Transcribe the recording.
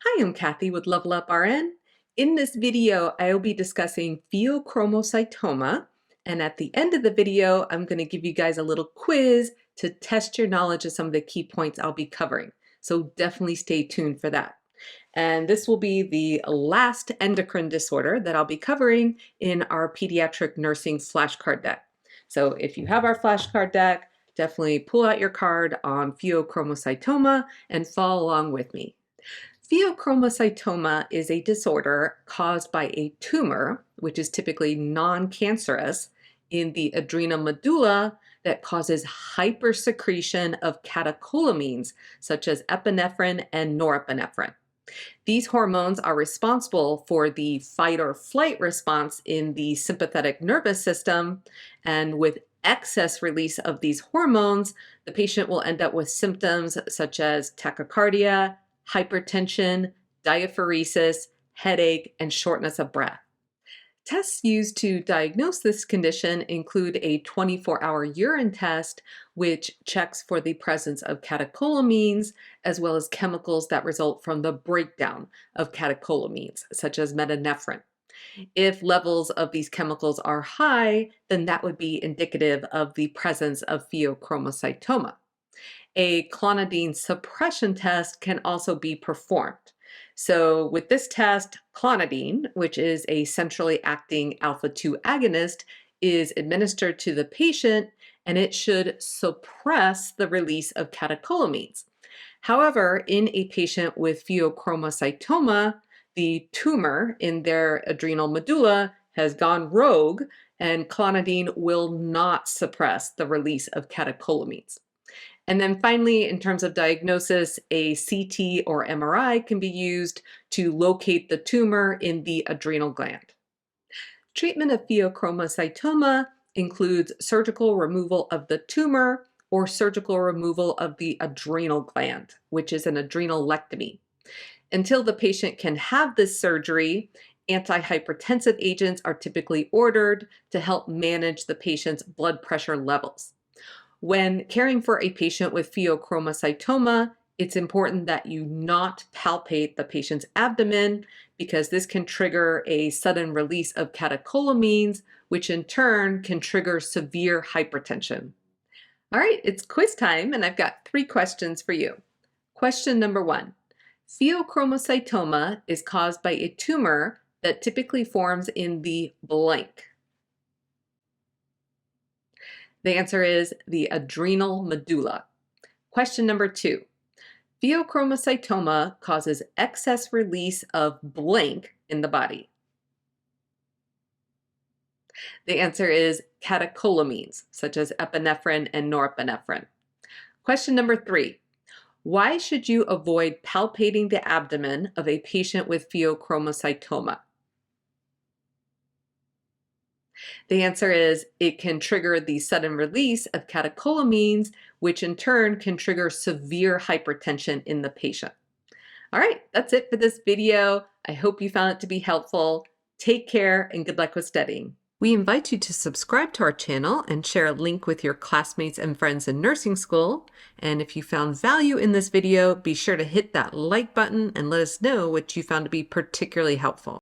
Hi, I'm Cathy with Level Up RN. In this video, I will be discussing pheochromocytoma, and at the end of the video, I'm going to give you guys a little quiz to test your knowledge of some of the key points I'll be covering. So definitely stay tuned for that. And this will be the last endocrine disorder that I'll be covering in our pediatric nursing flashcard deck. So if you have our flashcard deck, definitely pull out your card on pheochromocytoma and follow along with me. Pheochromocytoma is a disorder caused by a tumor, which is typically non-cancerous, in the adrenal medulla that causes hypersecretion of catecholamines, such as epinephrine and norepinephrine. These hormones are responsible for the fight or flight response in the sympathetic nervous system, and with excess release of these hormones, the patient will end up with symptoms such as tachycardia, hypertension, diaphoresis, headache, and shortness of breath. Tests used to diagnose this condition include a 24-hour urine test, which checks for the presence of catecholamines, as well as chemicals that result from the breakdown of catecholamines, such as metanephrine. If levels of these chemicals are high, then that would be indicative of the presence of pheochromocytoma. A clonidine suppression test can also be performed. So with this test, clonidine, which is a centrally acting alpha-2 agonist, is administered to the patient, and it should suppress the release of catecholamines. However, in a patient with pheochromocytoma, the tumor in their adrenal medulla has gone rogue, and clonidine will not suppress the release of catecholamines. And then finally, in terms of diagnosis, a CT or MRI can be used to locate the tumor in the adrenal gland. Treatment of pheochromocytoma includes surgical removal of the tumor or surgical removal of the adrenal gland, which is an adrenalectomy. Until the patient can have this surgery, antihypertensive agents are typically ordered to help manage the patient's blood pressure levels. When caring for a patient with pheochromocytoma, it's important that you not palpate the patient's abdomen because this can trigger a sudden release of catecholamines, which in turn can trigger severe hypertension. All right, it's quiz time, and I've got 3 questions for you. Question number 1. Pheochromocytoma is caused by a tumor that typically forms in the blank. The answer is the adrenal medulla. Question number 2. Pheochromocytoma causes excess release of blank in the body. The answer is catecholamines, such as epinephrine and norepinephrine. Question number 3. Why should you avoid palpating the abdomen of a patient with pheochromocytoma? The answer is it can trigger the sudden release of catecholamines, which in turn can trigger severe hypertension in the patient. All right, that's it for this video. I hope you found it to be helpful. Take care and good luck with studying. We invite you to subscribe to our channel and share a link with your classmates and friends in nursing school. And if you found value in this video, be sure to hit that like button and let us know what you found to be particularly helpful.